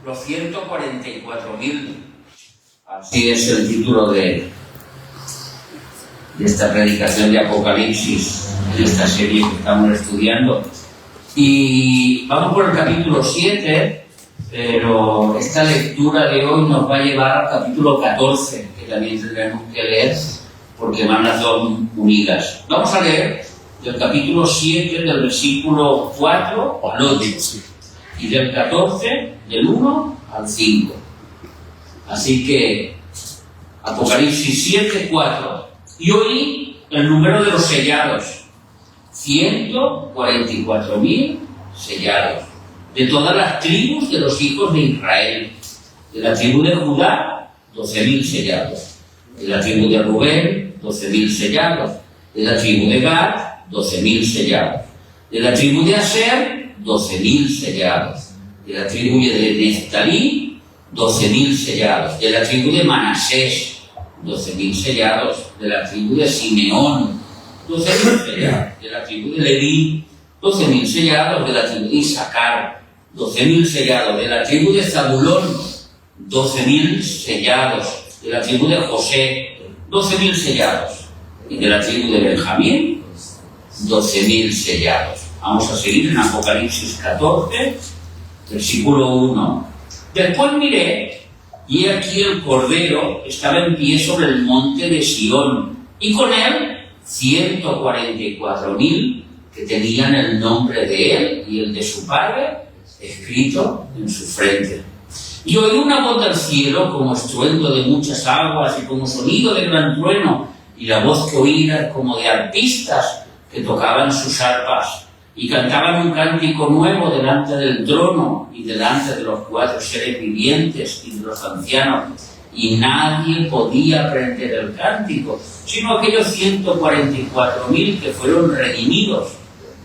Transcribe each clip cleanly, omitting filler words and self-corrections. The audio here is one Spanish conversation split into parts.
los 144.000. Así es el título de esta predicación de Apocalipsis, de esta serie que estamos estudiando. Y vamos por el capítulo 7, pero esta lectura de hoy nos va a llevar al capítulo 14, que también tendremos que leer, porque van las dos unidas. Vamos a leer del capítulo 7, del versículo 4 al 8, y del 14, del 1 al 5. Así que, Apocalipsis 7, 4. Y oí el número de los sellados, 144.000 sellados, de todas las tribus de los hijos de Israel. De la tribu de Judá, 12.000 sellados. De la tribu de Rubén, 12.000 sellados. De la tribu de Gad, 12.000 sellados. De la tribu de Aser, 12.000 sellados. De la tribu de Neftalí, 12.000 sellados. De la tribu de Manasés, 12.000 sellados. De la tribu de Simeón, 12.000 sellados. De la tribu de Leví, 12.000 sellados. De la tribu de Isaacar, 12.000 sellados. De la tribu de Zabulón, 12.000 sellados. De la tribu de José, 12.000 sellados. Y de la tribu de Benjamín, 12.000 sellados. Vamos a seguir en Apocalipsis 14, versículo 1. Después miré, y he aquí el Cordero estaba en pie sobre el monte de Sión, y con él 144.000 que tenían el nombre de él y el de su padre escrito en su frente. Y oí una voz del cielo como estruendo de muchas aguas y como sonido de gran trueno, y la voz que oí era como de arpistas que tocaban sus arpas y cantaban un cántico nuevo delante del trono y delante de los 4 seres vivientes y de los ancianos, y nadie podía aprender el cántico, sino aquellos 144.000 que fueron redimidos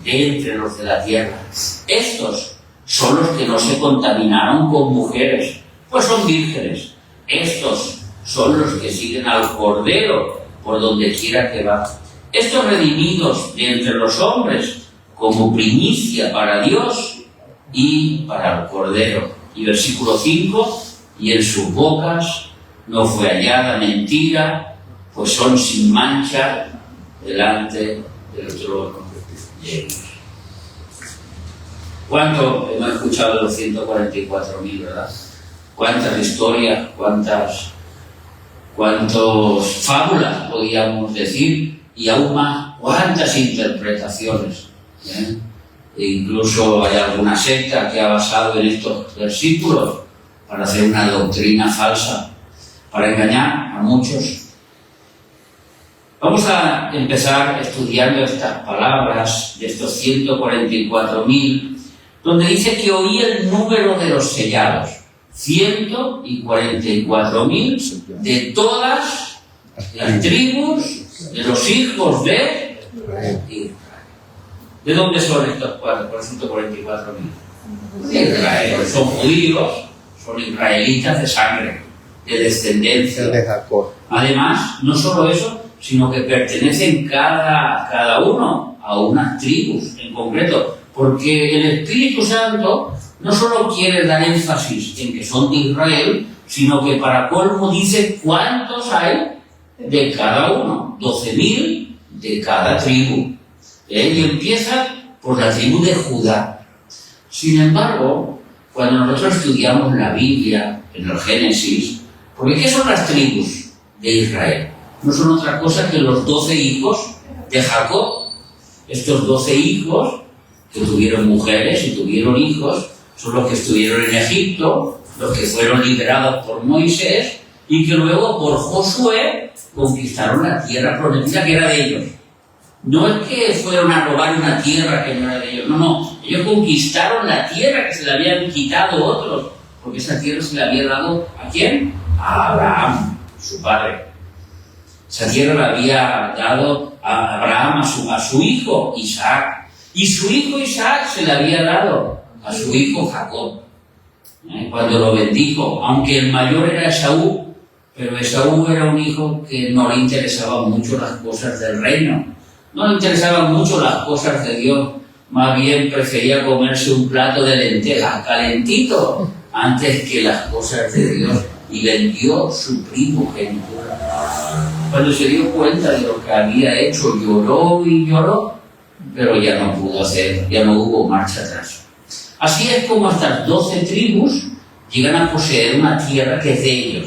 de entre los de la tierra. Estos son los que no se contaminaron con mujeres, pues son vírgenes. Estos son los que siguen al Cordero por donde quiera que va. Estos redimidos de entre los hombres, como primicia para Dios y para el Cordero. Y versículo 5, y en sus bocas no fue hallada mentira, pues son sin mancha delante del trono de Dios. ¿Cuánto hemos escuchado de los 144.000, verdad? ¿Cuántas historias, cuántas fábulas podíamos decir? Y aún más, cuántas interpretaciones. E incluso hay alguna secta que ha basado en estos versículos para hacer una doctrina falsa, para engañar a muchos. Vamos a empezar estudiando estas palabras de estos 144.000, donde dice que oí el número de los sellados, 144.000 de todas las tribus de los hijos de Israel. ¿De dónde son estos 144.000? De Israel. Son judíos, son israelitas de sangre, de descendencia. De Jacob. Además, no solo eso, sino que pertenecen cada uno a unas tribus en concreto, porque el Espíritu Santo no solo quiere dar énfasis en que son de Israel, sino que para colmo dice cuántos hay de cada uno, 12.000 de cada tribu. Y empieza por la tribu de Judá. Sin embargo, cuando nosotros estudiamos la Biblia, en el Génesis, porque ¿qué son las tribus de Israel? No son otra cosa que los 12 hijos de Jacob. Estos 12 hijos que tuvieron mujeres y tuvieron hijos son los que estuvieron en Egipto, los que fueron liberados por Moisés y que luego por Josué conquistaron la tierra prometida que era de ellos. No es que fueron a robar una tierra que no era de ellos, no, ellos conquistaron la tierra que se le habían quitado otros, porque esa tierra se le había dado ¿a quién? A Abraham, su padre. Esa tierra la había dado a Abraham, a su hijo Isaac, y su hijo Isaac se le había dado a su hijo Jacob, cuando lo bendijo, aunque el mayor era Esaú, pero Esaú era un hijo que no le interesaban mucho las cosas del reino. No le interesaban mucho las cosas de Dios, más bien prefería comerse un plato de lentejas calentito antes que las cosas de Dios y vendió su primogenitura. Cuando se dio cuenta de lo que había hecho, lloró y lloró, pero ya no pudo hacer, ya no hubo marcha atrás. Así es como estas 12 tribus llegan a poseer una tierra que es de ellos,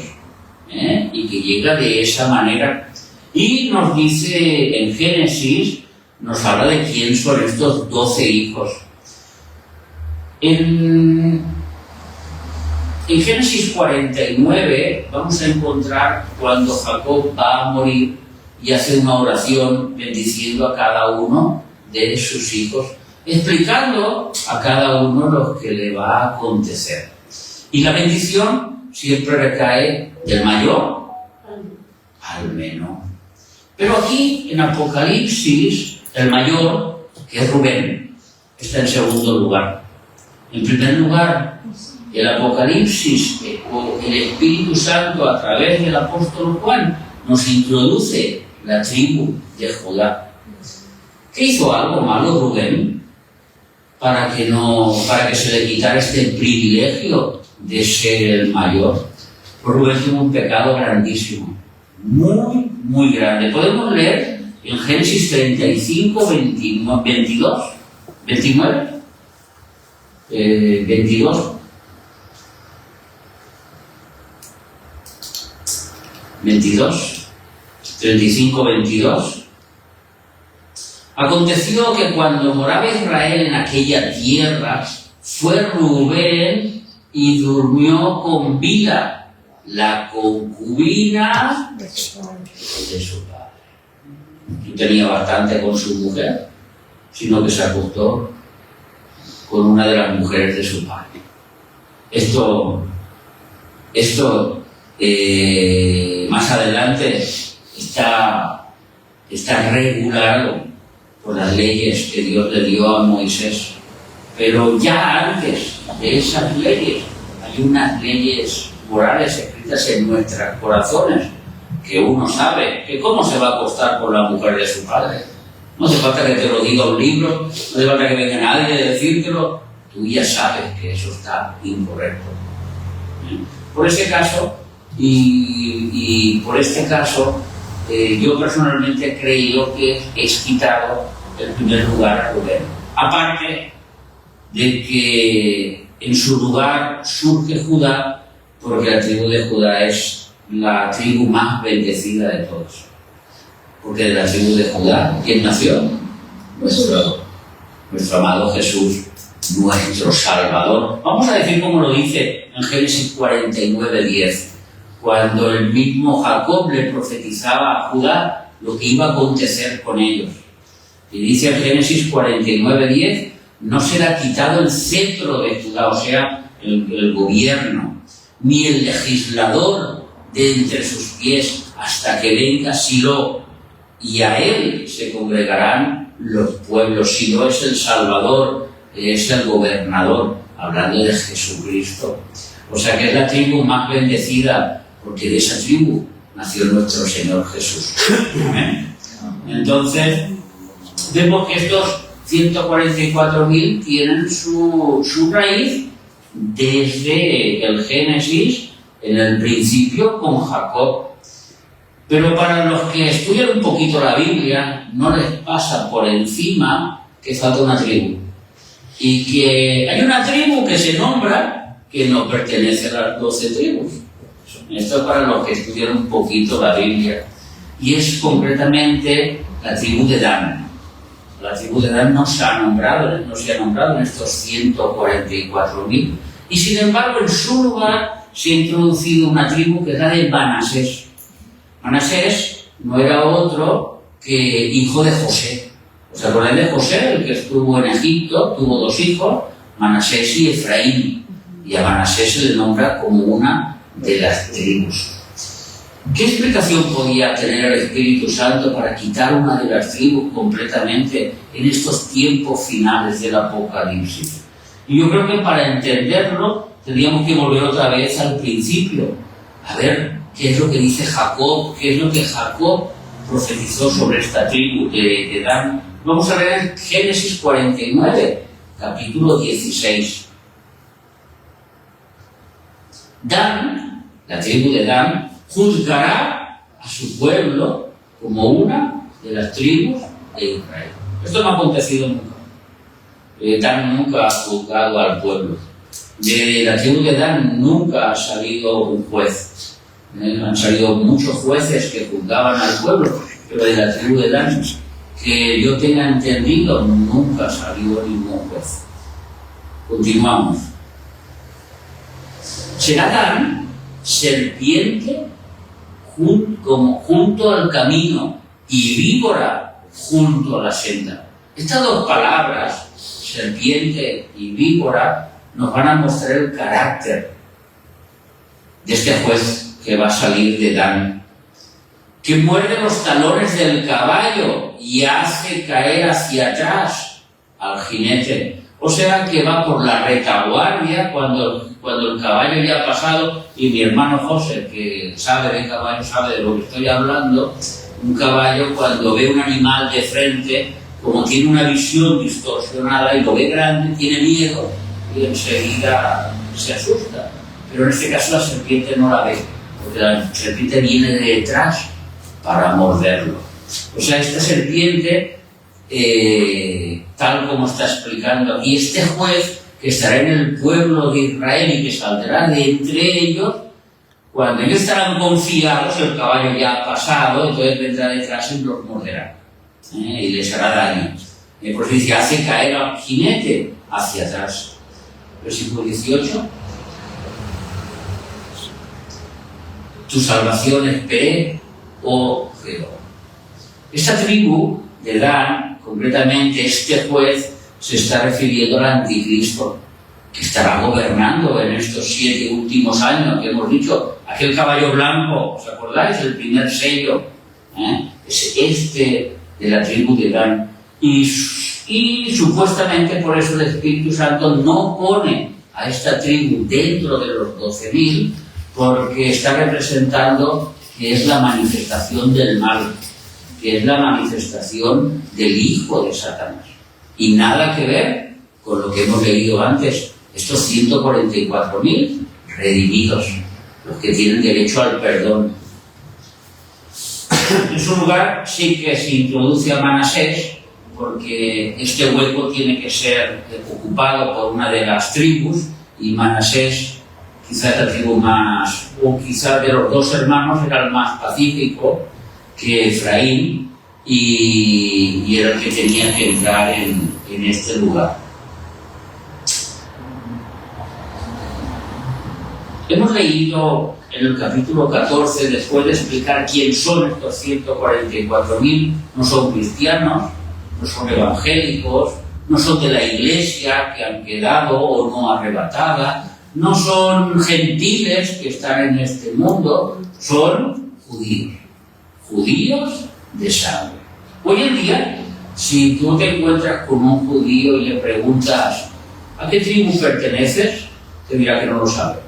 y que llega de esa manera. Y nos dice en Génesis, nos habla de quién son estos 12 hijos. En Génesis 49 vamos a encontrar cuando Jacob va a morir y hace una oración bendiciendo a cada uno de sus hijos, explicando a cada uno lo que le va a acontecer. Y la bendición siempre recae del mayor al menor. Pero aquí en Apocalipsis, el mayor, que es Rubén, está en segundo lugar. En primer lugar, el Apocalipsis, el Espíritu Santo a través del apóstol Juan, nos introduce la tribu de Judá. ¿Qué hizo algo malo Rubén para que se le quitara este privilegio de ser el mayor? Pues Rubén tuvo un pecado grandísimo, muy, muy grande. Podemos leer en Génesis 35, 22, 35, 22. Aconteció que cuando moraba Israel en aquella tierra, fue Rubén y durmió con Bilha, la concubina de su padre. No tenía bastante con su mujer, sino que se acostó con una de las mujeres de su padre. Esto más adelante está regulado por las leyes que Dios le dio a Moisés. Pero ya antes de esas leyes hay unas leyes morales escritas en nuestros corazones, que uno sabe que cómo se va a acostar con la mujer de su padre. No hace falta que te lo diga un libro, no hace falta que venga nadie a decírtelo, tú ya sabes que eso está incorrecto. Por ese caso, por este caso, yo personalmente he creído que es quitado el primer lugar a Rubén. Aparte de que en su lugar surge Judá, porque la tribu de Judá es la tribu más bendecida de todos. Porque de la tribu de Judá, ¿quién nació? Nuestro amado Jesús, nuestro Salvador. Vamos a decir como lo dice en Génesis 49:10, cuando el mismo Jacob le profetizaba a Judá lo que iba a acontecer con ellos. Y dice en Génesis 49:10, no será quitado el cetro de Judá, o sea, el gobierno, ni el legislador de entre sus pies, hasta que venga Silo, y a él se congregarán los pueblos. Silo es el Salvador, es el gobernador, hablando de Jesucristo. O sea que es la tribu más bendecida, porque de esa tribu nació nuestro Señor Jesús. ¿Amén? Entonces, vemos que estos 144.000 tienen su raíz desde el Génesis, en el principio con Jacob. Pero para los que estudian un poquito la Biblia, no les pasa por encima que falta una tribu. Y que hay una tribu que se nombra que no pertenece a las 12 tribus. Esto es para los que estudian un poquito la Biblia. Y es concretamente la tribu de Dan. La tribu de Dan no se ha nombrado en estos 144.000. Y sin embargo, en su lugar se ha introducido una tribu que es la de Manasés. Manasés no era otro que hijo de José. ¿Os acordáis de José, el que estuvo en Egipto? Tuvo dos hijos, Manasés y Efraín. Y a Manasés se le nombra como una de las tribus. ¿Qué explicación podía tener el Espíritu Santo para quitar una de las tribus completamente en estos tiempos finales del Apocalipsis? Y yo creo que para entenderlo tendríamos que volver otra vez al principio, a ver qué es lo que dice Jacob, qué es lo que Jacob profetizó sobre esta tribu de Dan. Vamos a ver en Génesis 49, capítulo 16. Dan, la tribu de Dan, juzgará a su pueblo como una de las tribus de Israel. Esto no ha acontecido nunca. Dan nunca ha juzgado al pueblo. De la tribu de Dan nunca ha salido un juez. Han salido muchos jueces que juzgaban al pueblo, pero de la tribu de Dan, que yo tenga entendido, nunca ha salido ningún juez. Continuamos. Será Dan serpiente junto al camino y víbora junto a la senda. Estas dos palabras, serpiente y víbora, nos van a mostrar el carácter de este juez que va a salir de Dan, que muerde los talones del caballo y hace caer hacia atrás al jinete. O sea que va por la retaguardia cuando el caballo ya ha pasado, y mi hermano José, que sabe de caballo, sabe de lo que estoy hablando. Un caballo, cuando ve un animal de frente, como tiene una visión distorsionada y lo ve grande, tiene miedo y enseguida se asusta. Pero en este caso la serpiente no la ve, porque la serpiente viene de detrás para morderlo. O sea, esta serpiente, tal como está explicando aquí, este juez que estará en el pueblo de Israel y que saldrá de entre ellos, cuando ellos estarán confiados, el caballo ya ha pasado, entonces vendrá detrás y los morderá, y les hará daño. Por eso dice, hace caer al jinete hacia atrás. Versículo 18. Tu salvación esperé, oh Jehová. Esta tribu de Dan, concretamente este juez, se está refiriendo al anticristo, que estará gobernando en estos 7 últimos años que hemos dicho. Aquel caballo blanco, ¿os acordáis? El primer sello, es este de la tribu de Dan. Y supuestamente por eso el Espíritu Santo no pone a esta tribu dentro de los 12.000, porque está representando que es la manifestación del mal, que es la manifestación del hijo de Satanás. Y nada que ver con lo que hemos leído antes, estos 144.000 redimidos, los que tienen derecho al perdón. En su lugar sí que se introduce a Manasés, porque este hueco tiene que ser ocupado por una de las tribus, y Manasés, quizás la tribu más, o quizás de los dos hermanos, era el más pacífico que Efraín, y era el que tenía que entrar en este lugar. Hemos leído en el capítulo 14, después de explicar quién son estos 144.000, no son cristianos, no son evangélicos, no son de la iglesia que han quedado o no arrebatada, no son gentiles que están en este mundo, son judíos de sangre. Hoy en día, si tú te encuentras con un judío y le preguntas ¿a qué tribu perteneces?, te dirá que no lo sabe.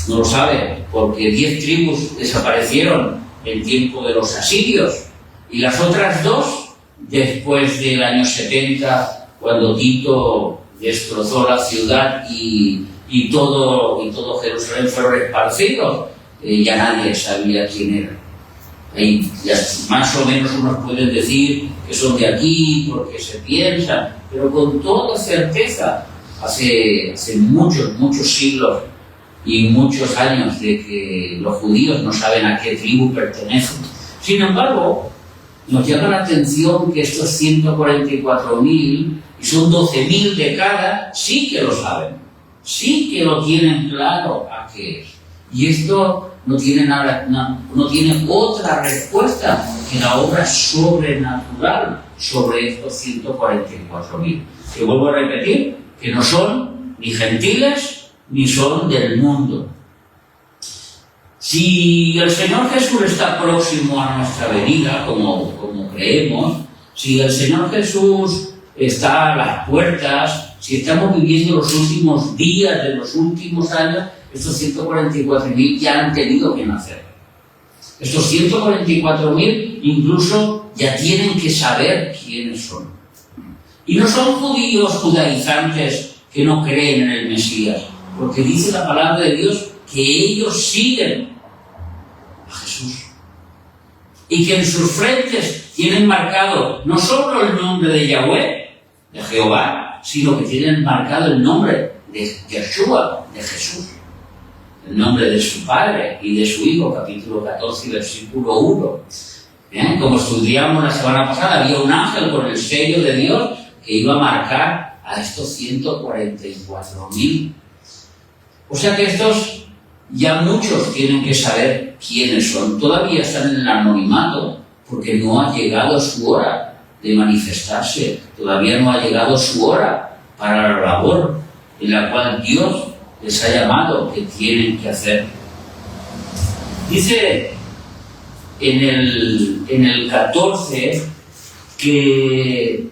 No lo sabe, porque 10 tribus desaparecieron en tiempo de los asirios, y las otras 2, después del año 70, cuando Tito destrozó la ciudad y todo Jerusalén fueron esparcidos, ya nadie sabía quién era. Y ya más o menos unos pueden decir que son de aquí porque se piensan, pero con toda certeza, hace muchos siglos y muchos años de que los judíos no saben a qué tribu pertenecen. Sin embargo, nos llama la atención que estos 144.000, y son 12.000 de cada, sí que lo saben, sí que lo tienen claro a qué es. Y esto no tiene otra respuesta que la obra sobrenatural sobre estos 144.000. Que vuelvo a repetir, que no son ni gentiles ni son del mundo. Si el Señor Jesús está próximo a nuestra venida, como creemos, si el Señor Jesús está a las puertas, si estamos viviendo los últimos días de los últimos años, estos 144.000 ya han tenido que nacer. Estos 144.000 incluso ya tienen que saber quiénes son. Y no son judíos judaizantes que no creen en el Mesías, porque dice la palabra de Dios que ellos siguen a Jesús y que en sus frentes tienen marcado no solo el nombre de Yahweh, de Jehová, sino que tienen marcado el nombre de Yeshua, de Jesús, el nombre de su Padre y de su Hijo, capítulo 14, versículo 1. Bien, como estudiamos la semana pasada, había un ángel con el sello de Dios que iba a marcar a estos 144.000. O sea que estos ya muchos tienen que saber quiénes son. Todavía están en el anonimato porque no ha llegado su hora de manifestarse. Todavía no ha llegado su hora para la labor en la cual Dios les ha llamado que tienen que hacer. Dice en el 14 que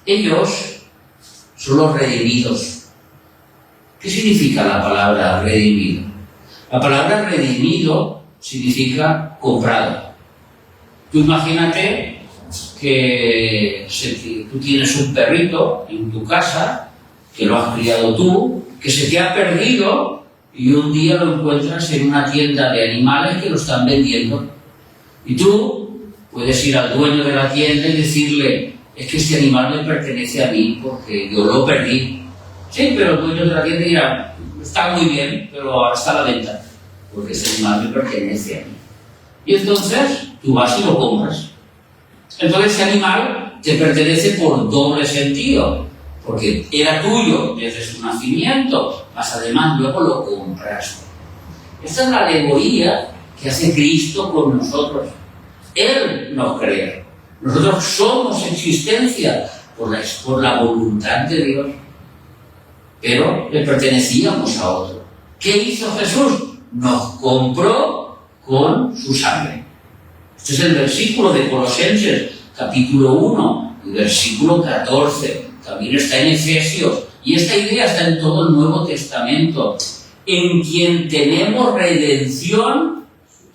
ellos son los redimidos. ¿Qué significa la palabra redimido? La palabra redimido significa comprado. Tú imagínate que tú tienes un perrito en tu casa, que lo has criado tú, que se te ha perdido y un día lo encuentras en una tienda de animales que lo están vendiendo. Y tú puedes ir al dueño de la tienda y decirle: es que este animal me pertenece a mí porque yo lo perdí. Sí, pero el dueño de la tienda dirá: está muy bien, pero ahora está a la venta, porque ese animal me pertenece a mí. Y entonces tú vas y lo compras. Entonces ese animal te pertenece por doble sentido, porque era tuyo desde su nacimiento, más además luego lo compraste. Esta es la alegoría que hace Cristo con nosotros. Él nos crea. Nosotros somos existencia por la voluntad de Dios, pero le pertenecíamos a otro. ¿Qué hizo Jesús? Nos compró con su sangre. Este es el versículo de Colosenses, capítulo 1, y versículo 14. También está en Efesios. Y esta idea está en todo el Nuevo Testamento. En quien tenemos redención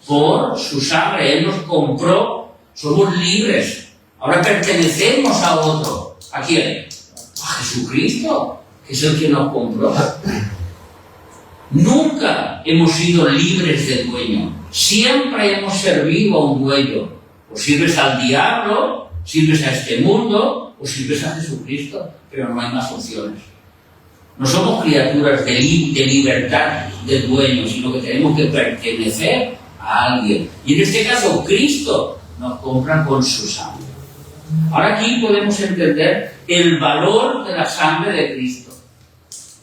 por su sangre. Él nos compró. Somos libres. Ahora pertenecemos a otro. ¿A quién? A Jesucristo, que es el que nos compró. Nunca hemos sido libres de dueño. Siempre hemos servido a un dueño. O sirves al diablo, sirves a este mundo, o sirves a Jesucristo, pero no hay más opciones. No somos criaturas de libertad de dueño, sino que tenemos que pertenecer a alguien. Y en este caso, Cristo nos compra con su sangre. Ahora aquí podemos entender el valor de la sangre de Cristo.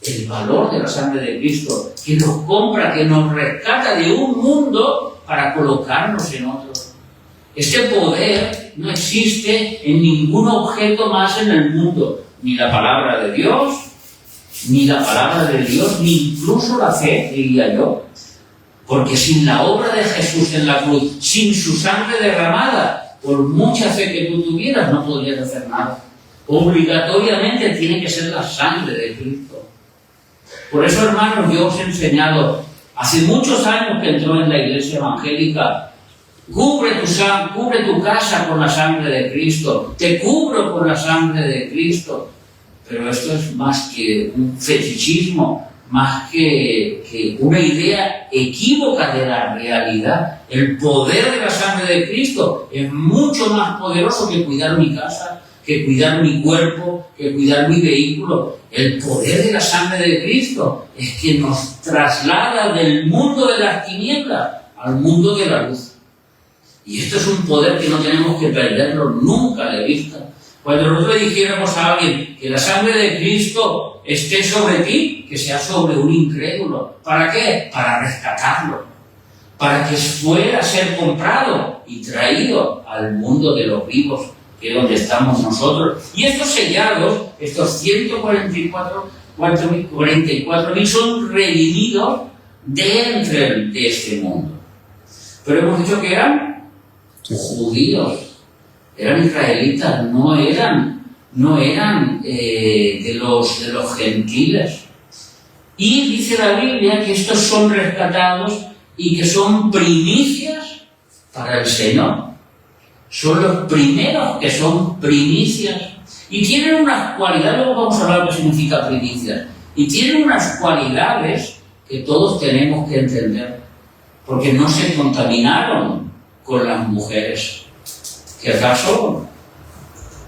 El valor de la sangre de Cristo, que nos compra, que nos rescata de un mundo para colocarnos en otro. Este poder no existe en ningún objeto más en el mundo, ni la palabra de Dios, ni incluso la fe, diría yo. Porque sin la obra de Jesús en la cruz, sin su sangre derramada, por mucha fe que tú tuvieras, no podrías hacer nada. Obligatoriamente tiene que ser la sangre de Cristo. Por eso, hermanos, yo os he enseñado, hace muchos años que entró en la iglesia evangélica: cubre tu casa con la sangre de Cristo, te cubro con la sangre de Cristo. Pero esto es más que un fetichismo, más que una idea equívoca de la realidad. El poder de la sangre de Cristo es mucho más poderoso que cuidar mi casa, que cuidar mi cuerpo, que cuidar mi vehículo. El poder de la sangre de Cristo es que nos traslada del mundo de las tinieblas al mundo de la luz. Y esto es un poder que no tenemos que perderlo nunca de vista. Cuando nosotros dijéramos a alguien que la sangre de Cristo esté sobre ti, que sea sobre un incrédulo. ¿Para qué? Para rescatarlo. Para que pueda ser comprado y traído al mundo de los vivos, que es donde estamos nosotros. Y estos sellados, estos 144.000 son redimidos de este mundo. Pero hemos dicho que eran judíos, eran israelitas, no eran de los gentiles. Y dice la Biblia que estos son rescatados y que son primicias para el Señor. Son los primeros que son primicias. Y tienen unas cualidades, luego vamos a hablar de qué significa primicias. Y tiene unas cualidades que todos tenemos que entender, porque no se contaminaron con las mujeres. ¿Qué acaso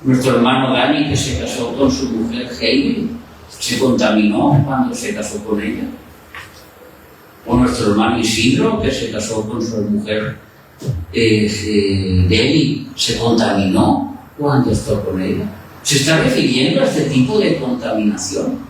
nuestro hermano Dani, que se casó con su mujer Heidi, se contaminó cuando se casó con ella? O nuestro hermano Isidro, que se casó con su mujer Deli, se contaminó cuando estuvo con ella. Se está refiriendo a este tipo de contaminación.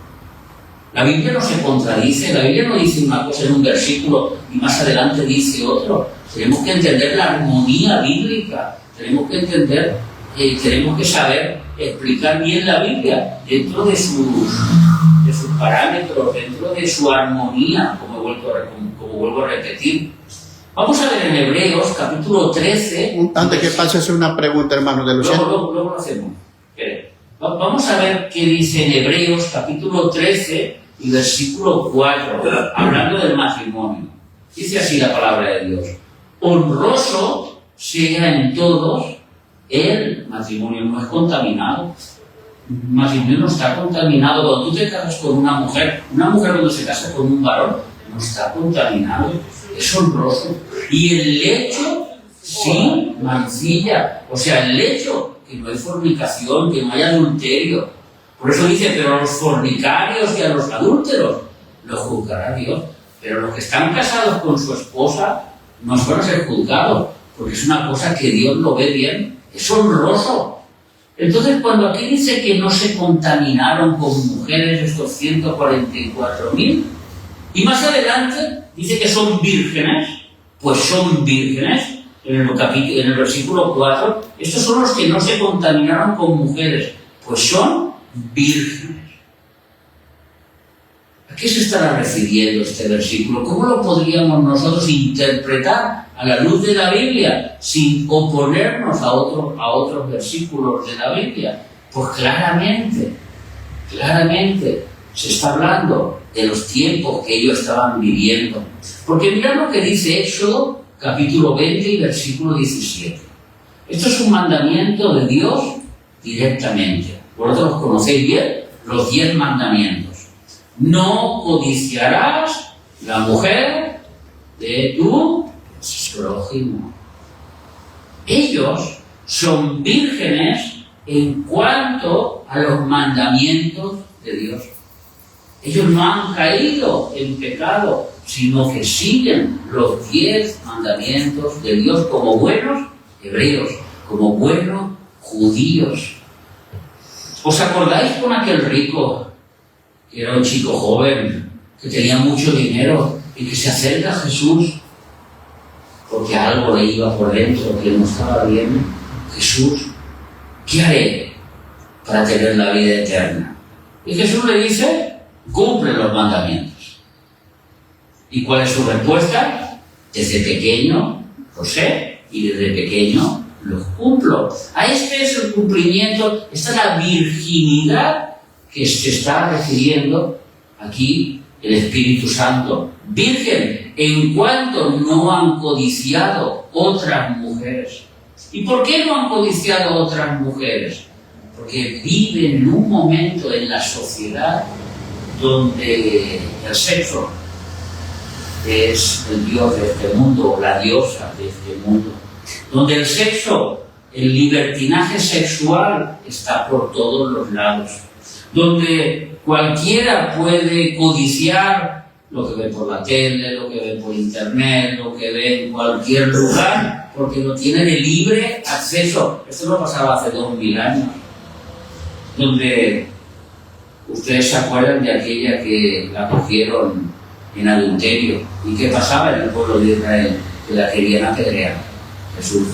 La Biblia no se contradice, la Biblia no dice una cosa en un versículo y más adelante dice otro. Tenemos que entender la armonía bíblica, tenemos que entender, tenemos que saber explicar bien la Biblia dentro de sus parámetros, dentro de su armonía, como vuelvo a repetir. Vamos a ver en Hebreos, capítulo 13. Antes que pases una pregunta, hermano de Luciano. Luego lo hacemos. Vamos a ver qué dice en Hebreos, capítulo 13 y versículo 4, hablando del matrimonio. Dice así la palabra de Dios: honroso sea en todos el matrimonio. No es contaminado. El matrimonio no está contaminado. Cuando tú te casas con una mujer cuando se casa con un varón, no está contaminado. Es honroso. Y el lecho sin mancilla. O sea, el lecho, que no hay fornicación, que no hay adulterio. Por eso dice, pero a los fornicarios y a los adúlteros los juzgará Dios. Pero los que están casados con su esposa no van a ser juzgados, porque es una cosa que Dios lo ve bien, es honroso. Entonces, cuando aquí dice que no se contaminaron con mujeres estos 144.000, y más adelante dice que son vírgenes, pues son vírgenes. En el versículo 4, estos son los que no se contaminaron con mujeres, pues son vírgenes. ¿A qué se estará refiriendo este versículo? ¿Cómo lo podríamos nosotros interpretar a la luz de la Biblia sin oponernos a otros versículos de la Biblia? Pues claramente se está hablando de los tiempos que ellos estaban viviendo. Porque mirad lo que dice Éxodo, capítulo 20 y versículo 17. Esto es un mandamiento de Dios directamente. Vosotros los conocéis bien, los 10 mandamientos. No codiciarás la mujer de tu prójimo. Ellos son vírgenes en cuanto a los mandamientos de Dios. Ellos no han caído en pecado, sino que siguen los 10 mandamientos de Dios como buenos hebreos, como buenos judíos. ¿Os acordáis con aquel rico, que era un chico joven, que tenía mucho dinero y que se acerca a Jesús porque algo le iba por dentro que no estaba bien? Jesús, ¿qué haré para tener la vida eterna? Y Jesús le dice, cumple los mandamientos. ¿Y cuál es su respuesta? Desde pequeño lo sé y desde pequeño los cumplo. A este es el cumplimiento, esta es la virginidad que se está refiriendo aquí el Espíritu Santo. Virgen, en cuanto no han codiciado otras mujeres. ¿Y por qué no han codiciado otras mujeres? Porque viven en un momento en la sociedad donde el sexo es el dios de este mundo, o la diosa de este mundo, donde el sexo, el libertinaje sexual está por todos los lados, donde cualquiera puede codiciar lo que ve por la tele, lo que ve por internet, lo que ve en cualquier lugar, porque lo tiene de libre acceso. Esto no pasaba hace 2000 años, donde ustedes se acuerdan de aquella que la cogieron en adulterio. ¿Y qué pasaba en el pueblo de Israel? Que la querían apedrear. Jesús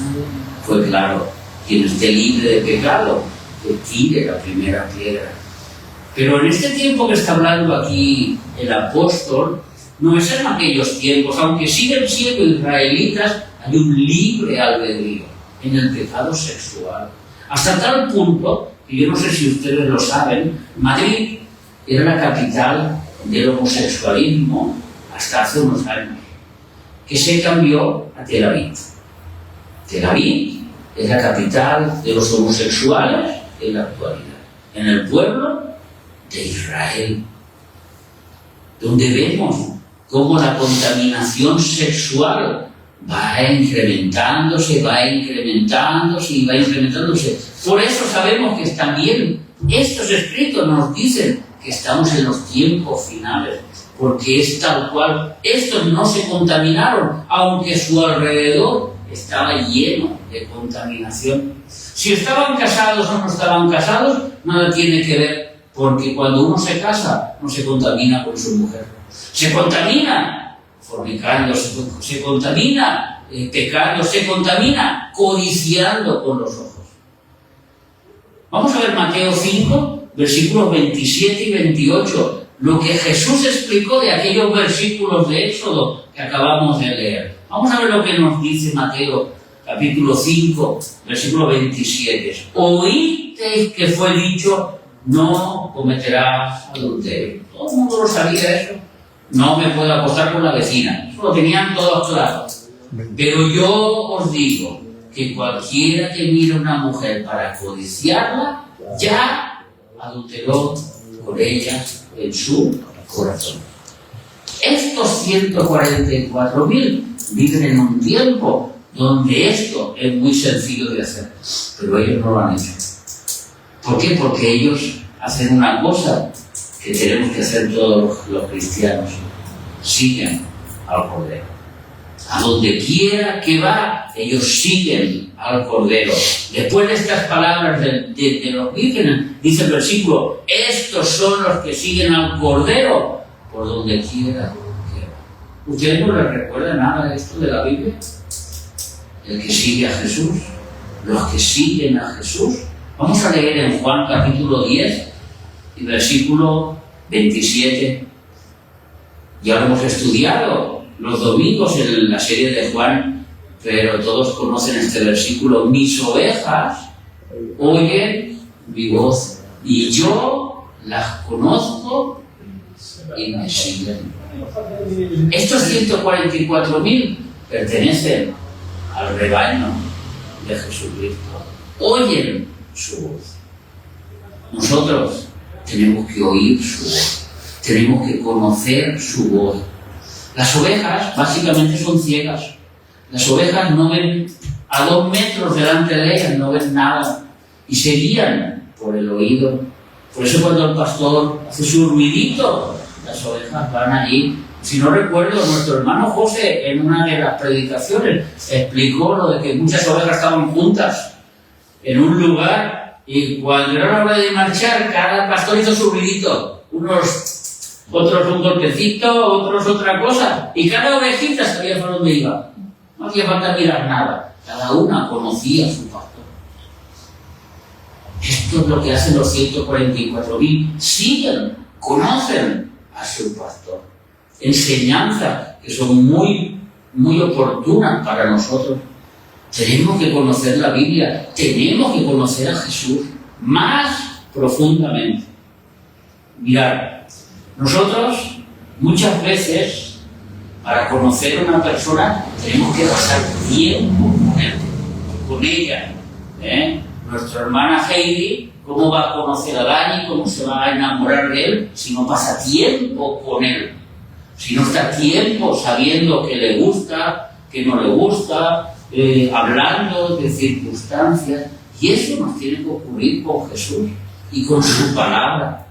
fue claro: quien esté libre de pecado, que tire la primera piedra. Pero en este tiempo que está hablando aquí el apóstol, no es en aquellos tiempos, aunque siguen siendo israelitas, hay un libre albedrío en el pecado sexual. Hasta tal punto, y yo no sé si ustedes lo saben, Madrid era la capital del homosexualismo hasta hace unos años, que se cambió a Tel Aviv. Tel Aviv es la capital de los homosexuales en la actualidad, en el pueblo de Israel. donde vemos cómo la contaminación sexual va incrementándose. Por eso sabemos que también estos escritos nos dicen que estamos en los tiempos finales, porque es tal cual. Estos no se contaminaron, aunque su alrededor estaba lleno de contaminación. Si estaban casados o no estaban casados, nada tiene que ver, porque cuando uno se casa, no se contamina con su mujer. Se contamina fornicando, se contamina pecando, se contamina codiciando con los ojos. Vamos a ver Mateo 5, versículos 27 y 28, lo que Jesús explicó de aquellos versículos de Éxodo que acabamos de leer. Vamos a ver lo que nos dice Mateo, capítulo 5, versículo 27. Oísteis que fue dicho, no cometerás adulterio. Todo el mundo lo sabía eso. No me puedo acostar con la vecina. Eso lo tenían todos claro. Pero yo os digo que cualquiera que mire a una mujer para codiciarla, ya adulteró con ella en su corazón. Estos 144.000 viven en un tiempo donde esto es muy sencillo de hacer, pero ellos no lo han hecho. ¿Por qué? Porque ellos hacen una cosa que tenemos que hacer todos los cristianos: siguen al Cordero. A donde quiera que va, ellos siguen al Cordero. Después de estas palabras de los vírgenes, dice el versículo: estos son los que siguen al Cordero por donde quiera que va. ¿Ustedes no les recuerda nada de esto de la Biblia? El que sigue a Jesús, los que siguen a Jesús. Vamos a leer en Juan capítulo 10 y versículo 27. Ya lo hemos estudiado los domingos en la serie de Juan, pero todos conocen este versículo: mis ovejas oyen mi voz y yo las conozco y me siguen. Estos 144.000 pertenecen al rebaño de Jesucristo, oyen su voz. Nosotros tenemos que oír su voz, tenemos que conocer su voz. Las ovejas básicamente son ciegas. Las ovejas no ven a 2 metros delante de ellas, no ven nada y se guían por el oído. Por eso cuando el pastor hace su ruidito, las ovejas van allí. Si no recuerdo, nuestro hermano José en una de las predicaciones explicó lo de que muchas ovejas estaban juntas en un lugar y cuando era la hora de marchar, cada pastor hizo su ruidito. Otros un golpecito, otros otra cosa. Y cada ovejita sabía por dónde iba. No hacía falta mirar nada. Cada una conocía a su pastor. Esto es lo que hacen los 144.000. Siguen, conocen a su pastor. Enseñanzas que son muy, muy oportunas para nosotros. Tenemos que conocer la Biblia. Tenemos que conocer a Jesús más profundamente. Mirad. Nosotros, muchas veces, para conocer a una persona, tenemos que pasar tiempo con él, con ella. Nuestra hermana Heidi, ¿cómo va a conocer a Dani? ¿Cómo se va a enamorar de él si no pasa tiempo con él? Si no está tiempo sabiendo que le gusta, que no le gusta, hablando de circunstancias. Y eso nos tiene que ocurrir con Jesús y con su palabra.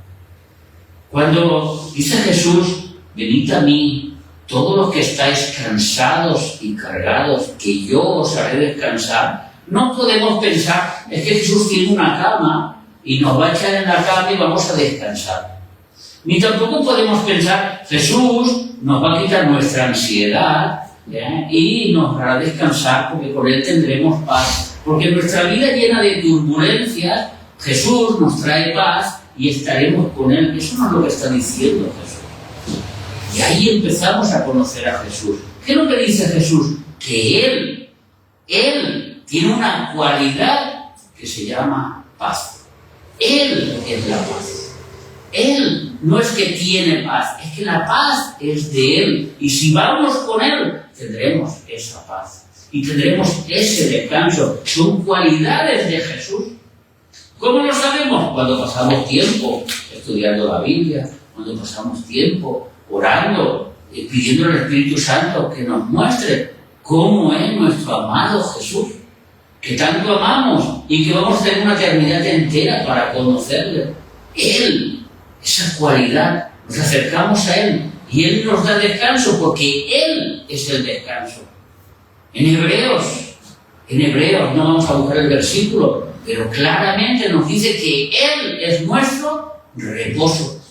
Cuando dice Jesús: venid a mí, todos los que estáis cansados y cargados, que yo os haré descansar, no podemos pensar, es que Jesús tiene una cama y nos va a echar en la cama y vamos a descansar. Ni tampoco podemos pensar, Jesús nos va a quitar nuestra ansiedad y nos hará descansar porque con Él tendremos paz. Porque nuestra vida llena de turbulencias, Jesús nos trae paz y estaremos con Él. Eso no es lo que está diciendo Jesús. Y ahí empezamos a conocer a Jesús. ¿Qué es lo que dice Jesús? Que Él tiene una cualidad que se llama paz. Él es la paz. Él no es que tiene paz, es que la paz es de Él. Y si vamos con Él, tendremos esa paz. Y tendremos ese descanso. Son cualidades de Jesús. ¿Cómo lo sabemos? Cuando pasamos tiempo estudiando la Biblia, cuando pasamos tiempo orando, pidiendo al Espíritu Santo que nos muestre cómo es nuestro amado Jesús, que tanto amamos y que vamos a tener una eternidad entera para conocerle. Él, esa cualidad, nos acercamos a Él y Él nos da descanso porque Él es el descanso. En Hebreos, no vamos a buscar el versículo, pero claramente nos dice que Él es nuestro reposo.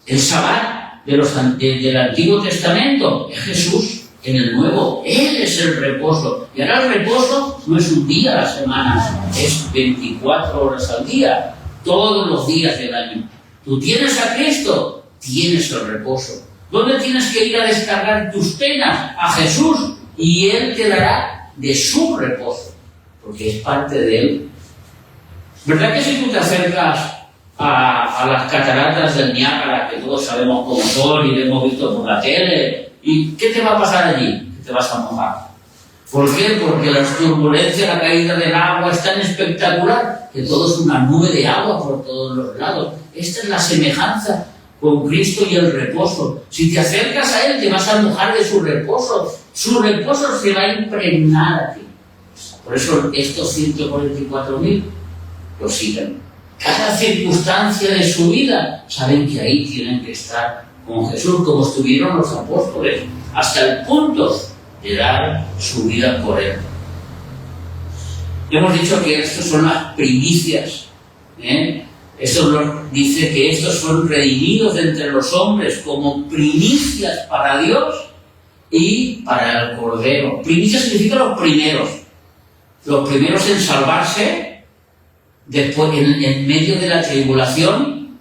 El Sabbat del Antiguo Testamento es Jesús. En el Nuevo, Él es el reposo. Y ahora el reposo no es un día a la semana, es 24 horas al día, todos los días del año. Tú tienes a Cristo, tienes el reposo. ¿Dónde tienes que ir a descargar tus penas? A Jesús, y Él te dará de su reposo, porque es parte de Él. ¿Verdad que si tú te acercas a las cataratas del Niágara, que todos sabemos cómo son y lo hemos visto por la tele, ¿y qué te va a pasar allí? Que te vas a mojar. ¿Por qué? Porque la turbulencia, la caída del agua es tan espectacular que todo es una nube de agua por todos los lados. Esta es la semejanza con Cristo y el reposo. Si te acercas a Él, te vas a mojar de su reposo. Su reposo se va a impregnar a ti. Por eso estos 144.000 lo siguen. Cada circunstancia de su vida saben que ahí tienen que estar con Jesús, como estuvieron los apóstoles, hasta el punto de dar su vida por Él. Hemos dicho que estos son las primicias. Esto nos dice que estos son redimidos de entre los hombres como primicias para Dios y para el Cordero. Primicias significa los primeros en salvarse, después en medio de la tribulación,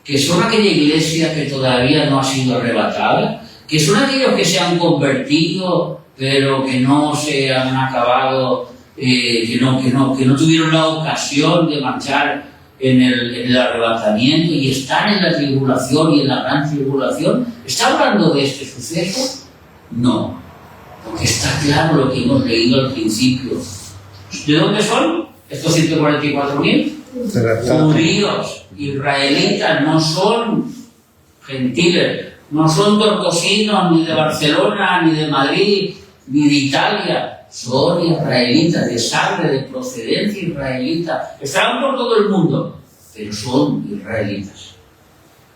que son aquella iglesia que todavía no ha sido arrebatada, que son aquellos que se han convertido, pero que no se han acabado, que no tuvieron la ocasión de marchar en el arrebatamiento y están en la tribulación y en la gran tribulación. ¿Está hablando de este suceso? No, porque está claro lo que hemos leído al principio. ¿De dónde son estos 144.000? Judíos, israelitas, no son gentiles, no son tortosinos ni de Barcelona, ni de Madrid, ni de Italia, son israelitas, de sangre, de procedencia israelita. Están por todo el mundo, pero son israelitas.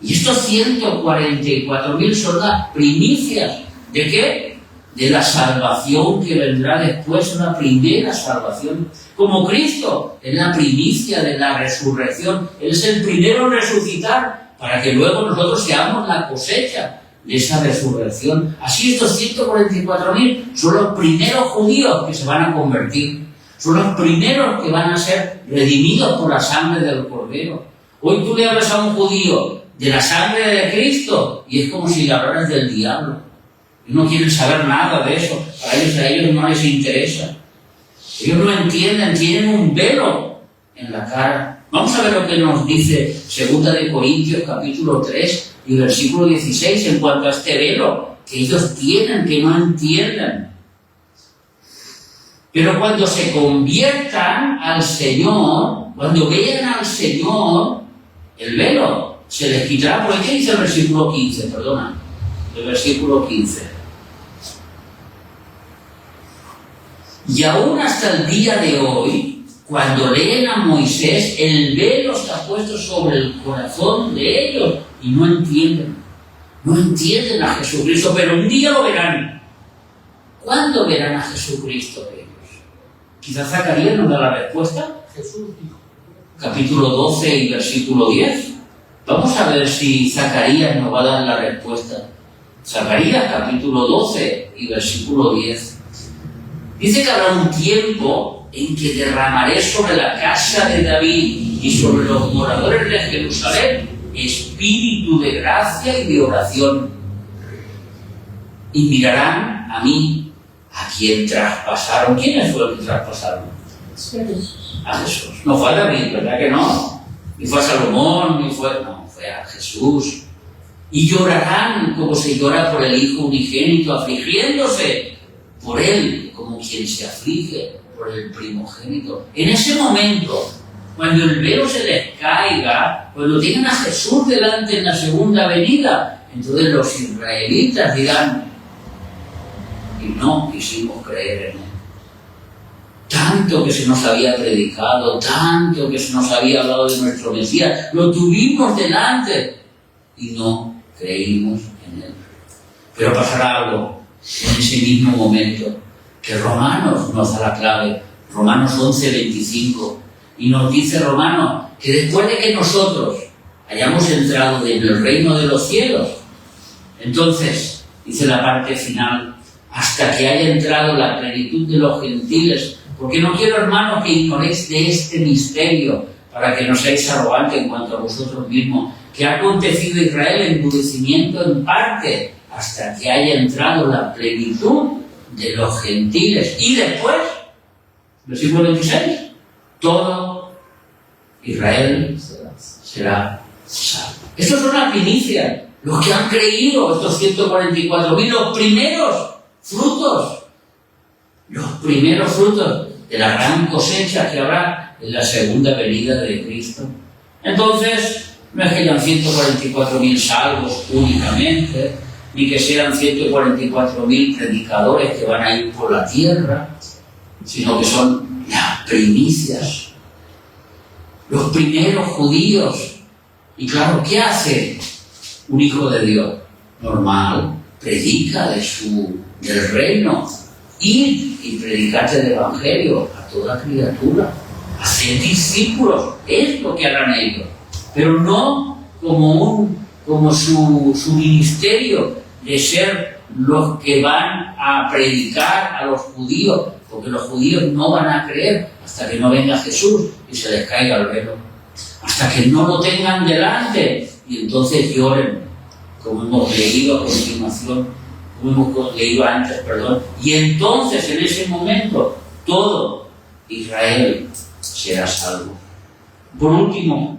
Y estos 144.000 son las primicias. ¿De qué? De la salvación que vendrá después, una primera salvación. Como Cristo es la primicia de la resurrección, Él es el primero en resucitar, para que luego nosotros seamos la cosecha de esa resurrección. Así estos 144.000 son los primeros judíos que se van a convertir, son los primeros que van a ser redimidos por la sangre del Cordero. Hoy tú le hablas a un judío de la sangre de Cristo y es como si le hablaras del diablo. No quieren saber nada de eso, a ellos no les interesa. Ellos no entienden, tienen un velo en la cara. Vamos a ver lo que nos dice 2 de Corintios capítulo 3 y versículo 16 en cuanto a este velo que ellos tienen, que no entienden. Pero cuando se conviertan al Señor, cuando vean al Señor, el velo se les quitará. ¿Por qué dice el versículo 15? Perdona, el versículo 15. Y aún hasta el día de hoy, cuando leen a Moisés, el velo está puesto sobre el corazón de ellos y no entienden a Jesucristo, pero un día lo verán. ¿Cuándo verán a Jesucristo ellos? Quizás Zacarías nos da la respuesta. Jesús dijo. Capítulo 12 y versículo 10. Vamos a ver si Zacarías nos va a dar la respuesta. Zacarías capítulo 12 y versículo 10. Dice que habrá un tiempo en que derramaré sobre la casa de David y sobre los moradores de Jerusalén espíritu de gracia y de oración. Y mirarán a mí, a quien traspasaron. ¿Quiénes fueron los que traspasaron? A Jesús. No fue a David, ¿verdad que no? Ni fue a Salomón, fue a Jesús. Y llorarán como se llora por el Hijo unigénito, afligiéndose por él como quien se aflige por el primogénito. En ese momento, cuando el velo se les caiga, cuando tengan a Jesús delante en la segunda venida, entonces los israelitas dirán, y no quisimos creer en él. Tanto que se nos había predicado, tanto que se nos había hablado de nuestro Mesías, lo tuvimos delante y no creímos en él. Pero pasará algo en ese mismo momento, que Romanos nos da la clave, Romanos 11:25, y nos dice Romanos que después de que nosotros hayamos entrado en el reino de los cielos, entonces, dice la parte final, hasta que haya entrado la plenitud de los gentiles, porque no quiero, hermanos, que ignoréis de este misterio, para que no seáis arrogantes en cuanto a vosotros mismos, que ha acontecido a Israel endurecimiento en parte, hasta que haya entrado la plenitud de los gentiles. Y después, versículo 26, todo Israel será salvo. Esto es una primicia. Los que han creído, estos 144.000, los primeros frutos de la gran cosecha que habrá en la segunda venida de Cristo. Entonces, no es que hayan 144.000 salvos únicamente, ni que sean 144.000 predicadores que van a ir por la tierra, sino que son las primicias, los primeros judíos. Y claro, ¿qué hace un hijo de Dios? Normal, predica del reino. Ir y predicate el Evangelio a toda criatura, hacer discípulos, es lo que harán ellos, pero no como su ministerio de ser los que van a predicar a los judíos, porque los judíos no van a creer hasta que no venga Jesús y se les caiga el velo, hasta que no lo tengan delante y entonces lloren, como hemos leído a continuación, como hemos leído antes, y entonces en ese momento todo Israel será salvo. Por último,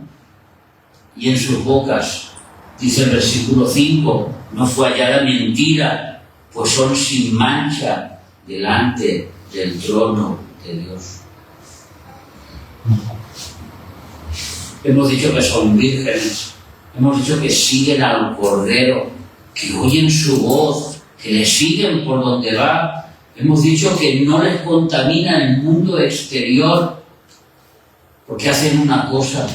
y en sus bocas, dice el versículo 5, no fue hallada mentira, pues son sin mancha delante del trono de Dios. Hemos dicho que son vírgenes, hemos dicho que siguen al Cordero, que oyen su voz, que le siguen por donde va. Hemos dicho que no les contamina el mundo exterior, porque hacen una cosa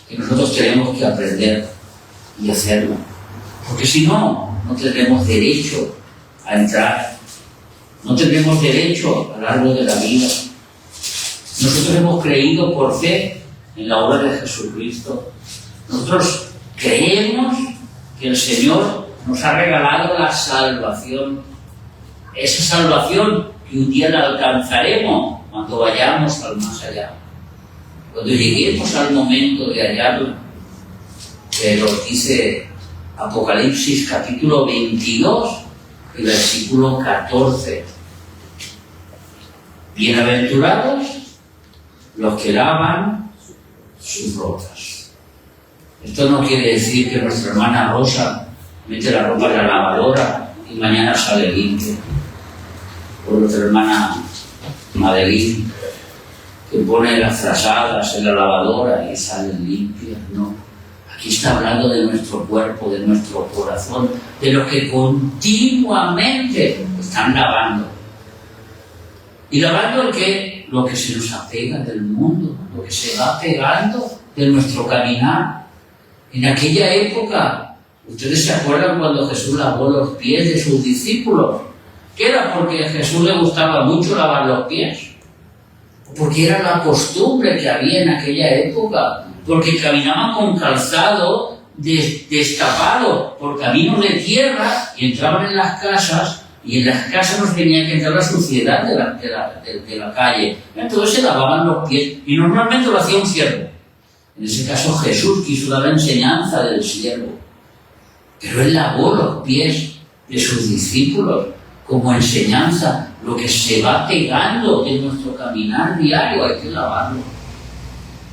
que nosotros tenemos que aprender y hacerla. Porque si no, no tendremos derecho a entrar, no tendremos derecho a lo largo de la vida. Nosotros hemos creído por fe en la obra de Jesucristo. Nosotros creemos que el Señor nos ha regalado la salvación, esa salvación que un día la alcanzaremos cuando vayamos al más allá, cuando lleguemos al momento de hallarla, que nos dice Apocalipsis capítulo 22 y versículo 14. Bienaventurados los que lavan sus ropas. Esto no quiere decir que nuestra hermana Rosa mete la ropa en la lavadora y mañana sale limpia. O nuestra hermana Madeline, que pone las frazadas en la lavadora y salen limpias. No. Aquí está hablando de nuestro cuerpo, de nuestro corazón, de los que continuamente están lavando. ¿Y lavando el qué? Lo que se nos apega del mundo, lo que se va pegando de nuestro caminar. En aquella época, ¿ustedes se acuerdan cuando Jesús lavó los pies de sus discípulos? ¿Qué era? ¿Porque a Jesús le gustaba mucho lavar los pies? Porque era la costumbre que había en aquella época, porque caminaban con calzado destapado por caminos de tierra y entraban en las casas, y en las casas nos tenía que entrar la suciedad de la calle. Entonces se lavaban los pies, y normalmente lo hacía un siervo. En ese caso Jesús quiso dar la enseñanza del siervo, pero él lavó los pies de sus discípulos como enseñanza. Lo que se va pegando de nuestro caminar diario hay que lavarlo,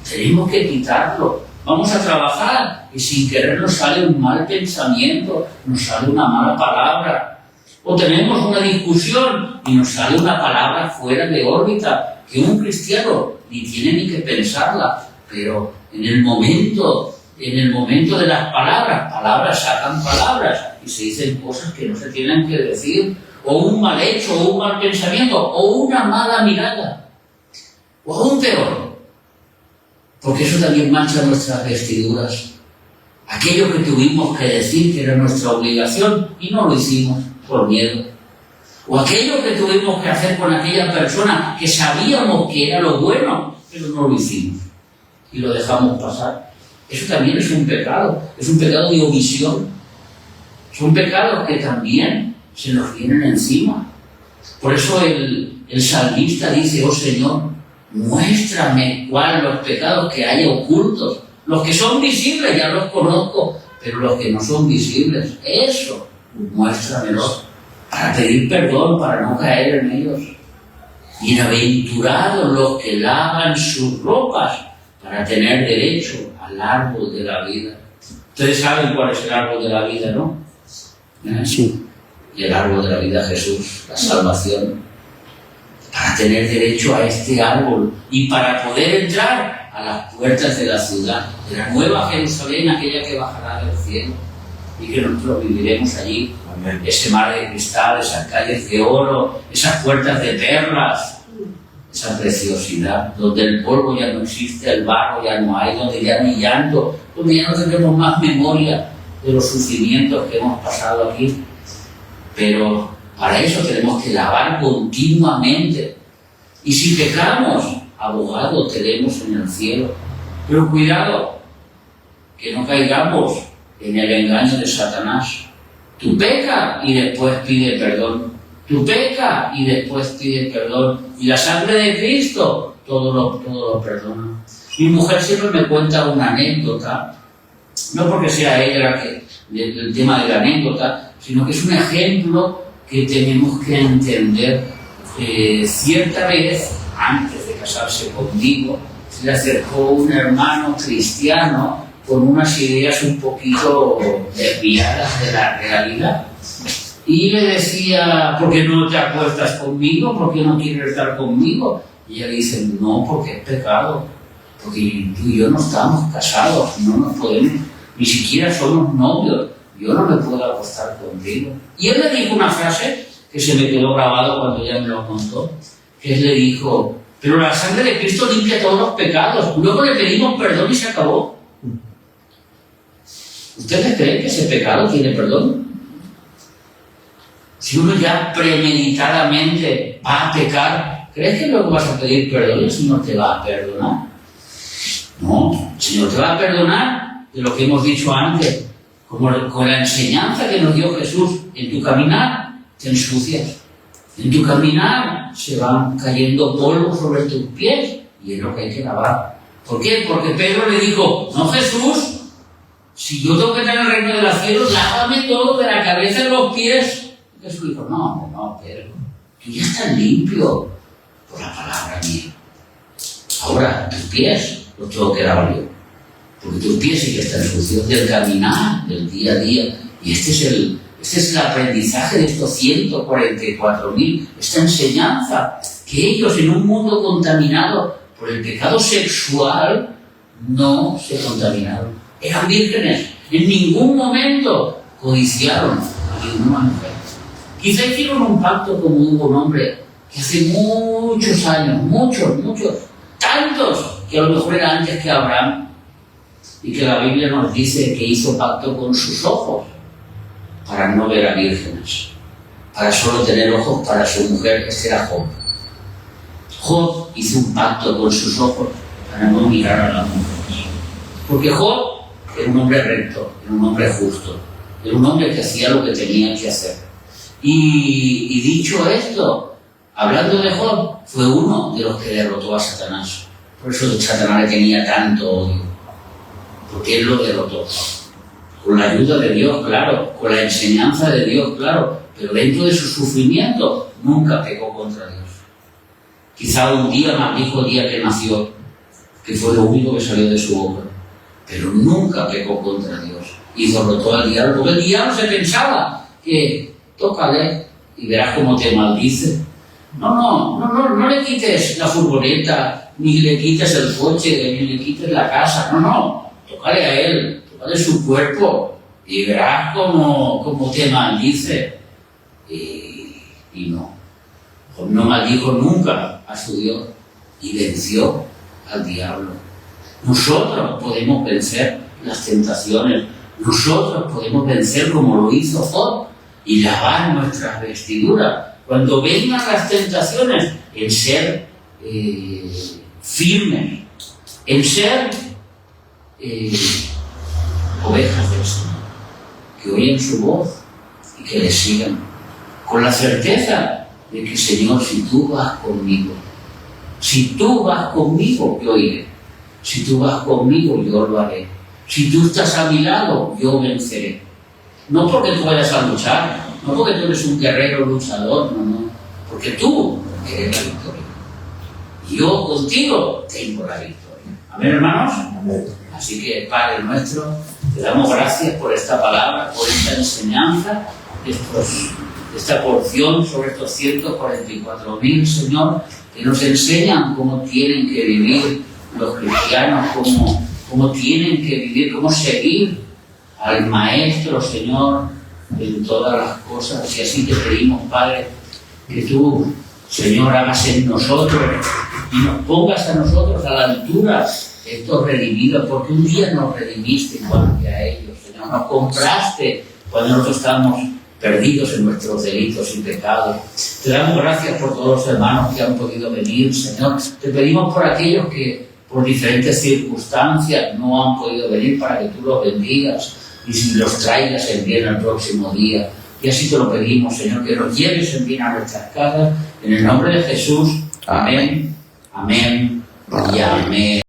tenemos que quitarlo. Vamos a trabajar y sin querer nos sale un mal pensamiento, nos sale una mala palabra, O tenemos una discusión y nos sale una palabra fuera de órbita que un cristiano ni tiene ni que pensarla, pero en el momento de las palabras sacan palabras y se dicen cosas que no se tienen que decir, o un mal hecho, o un mal pensamiento, o una mala mirada, o aún peor, porque eso también mancha nuestras vestiduras. Aquello que tuvimos que decir que era nuestra obligación y no lo hicimos por miedo. O aquello que tuvimos que hacer con aquella persona que sabíamos que era lo bueno, pero no lo hicimos y lo dejamos pasar. Eso también es un pecado de omisión. Son pecados que también se nos vienen encima. Por eso el salmista dice: oh Señor, muéstrame cuáles los pecados que hay ocultos. Los que son visibles ya los conozco, pero los que no son visibles, eso, muéstramelos para pedir perdón, para no caer en ellos. Bienaventurados los que lavan sus ropas para tener derecho al árbol de la vida. Ustedes saben cuál es el árbol de la vida, ¿no? Sí. Y el árbol de la vida es Jesús, la salvación. Para tener derecho a este árbol y para poder entrar a las puertas de la ciudad, de la nueva Jerusalén, aquella que bajará del cielo y que nosotros viviremos allí. Amén. Ese mar de cristal, esas calles de oro, esas puertas de perlas, esa preciosidad, donde el polvo ya no existe, el barro ya no hay, donde ya no hay llanto, donde ya no tendremos más memoria de los sufrimientos que hemos pasado aquí. Pero para eso tenemos que lavar continuamente. Y si pecamos, abogado tenemos en el cielo. Pero cuidado, que no caigamos en el engaño de Satanás. Tú peca y después pide perdón. Tú peca y después pide perdón. Y la sangre de Cristo todo lo perdona. Mi mujer siempre me cuenta una anécdota, no porque sea ella la que el tema de la anécdota, sino que es un ejemplo que tenemos que entender. Cierta vez, antes de casarse conmigo, se le acercó un hermano cristiano con unas ideas un poquito desviadas de la realidad. Y le decía: ¿por qué no te acuestas conmigo? ¿Por qué no quieres estar conmigo? Y ella le dice: no, porque es pecado. Porque tú y yo no estamos casados, no nos podemos, ni siquiera somos novios. Yo no me puedo acostar contigo. Y él le dijo una frase que se me quedó grabado cuando ella me lo contó, que él le dijo: pero la sangre de Cristo limpia todos los pecados, luego le pedimos perdón y se acabó. ¿Ustedes creen que ese pecado tiene perdón? Si uno ya premeditadamente va a pecar, ¿crees que luego vas a pedir perdón y el Señor te va a perdonar? No, el Señor te va a perdonar de lo que hemos dicho antes, como con la enseñanza que nos dio Jesús. En tu caminar te ensucias, en tu caminar se van cayendo polvo sobre tus pies y es lo que hay que lavar. ¿Por qué? Porque Pedro le dijo: no, Jesús, si yo tengo que tener el reino de los cielos, lávame todo de la cabeza a los pies. Jesús dijo: no, Pedro, tú ya estás limpio por la palabra mía. Ahora, tus pies los tengo que lavar yo, porque tus pies sí que están sucios del caminar, del día a día. Y este es el aprendizaje de estos 144.000, esta enseñanza, que ellos en un mundo contaminado por el pecado sexual no se contaminaron. Eran vírgenes, en ningún momento codiciaron a ninguna mujer. Quizá hicieron un pacto como hubo un hombre que hace muchos años, muchos, tantos, que a lo mejor era antes que Abraham, y que la Biblia nos dice que hizo pacto con sus ojos para no ver a vírgenes, para solo tener ojos para su mujer. Ese era Job. Job hizo un pacto con sus ojos para no mirar a las mujeres, porque Job era un hombre recto, era un hombre justo, era un hombre que hacía lo que tenía que hacer. Y dicho esto, hablando de Job, fue uno de los que derrotó a Satanás. Por eso Satanás le tenía tanto odio, porque él lo derrotó. Con la ayuda de Dios, claro, con la enseñanza de Dios, claro, pero dentro de su sufrimiento nunca pecó contra Dios. Quizá un día maldijo el día que nació, que fue lo único que salió de su boca, pero nunca pecó contra Dios y derrotó al diablo, porque el diablo se pensaba que tócale y verás cómo te maldice. No le quites la furgoneta, ni le quites el coche, ni le quites la casa, no, tócale a él, tócale su cuerpo, y verás cómo te maldice. Y no maldijo nunca a su Dios y venció al diablo. Nosotros podemos vencer las tentaciones, nosotros podemos vencer como lo hizo Job y lavar nuestras vestiduras. Cuando vengan las tentaciones, en ser firmes, en ser ovejas del Señor, que oyen su voz y que le sigan, con la certeza de que, Señor, si tú vas conmigo, yo iré. Si tú vas conmigo, yo lo haré. Si tú estás a mi lado, yo venceré. No porque tú vayas a luchar, no porque tú eres un guerrero luchador, no, porque tú eres la victoria. Y yo contigo tengo la victoria. ¿Amén, hermanos? Amén. Así que, Padre nuestro, te damos gracias por esta palabra, por esta enseñanza, esta porción sobre estos 144.000, Señor, que nos enseñan cómo tienen que vivir los cristianos, cómo tienen que vivir, cómo seguir al Maestro, Señor, en todas las cosas. Y así te pedimos, Padre, que tú, Señor, hagas en nosotros y nos pongas a nosotros a la altura de estos redimidos, porque un día nos redimiste igual que a ellos, Señor. Nos compraste cuando nosotros estábamos perdidos en nuestros delitos y pecados. Te damos gracias por todos los hermanos que han podido venir, Señor. Te pedimos por aquellos que por diferentes circunstancias no han podido venir, para que tú los bendigas y si los traigas en bien el próximo día. Y así te lo pedimos, Señor, que nos lleves en bien a nuestras casas. En el nombre de Jesús. Amén. Amén. Y amén.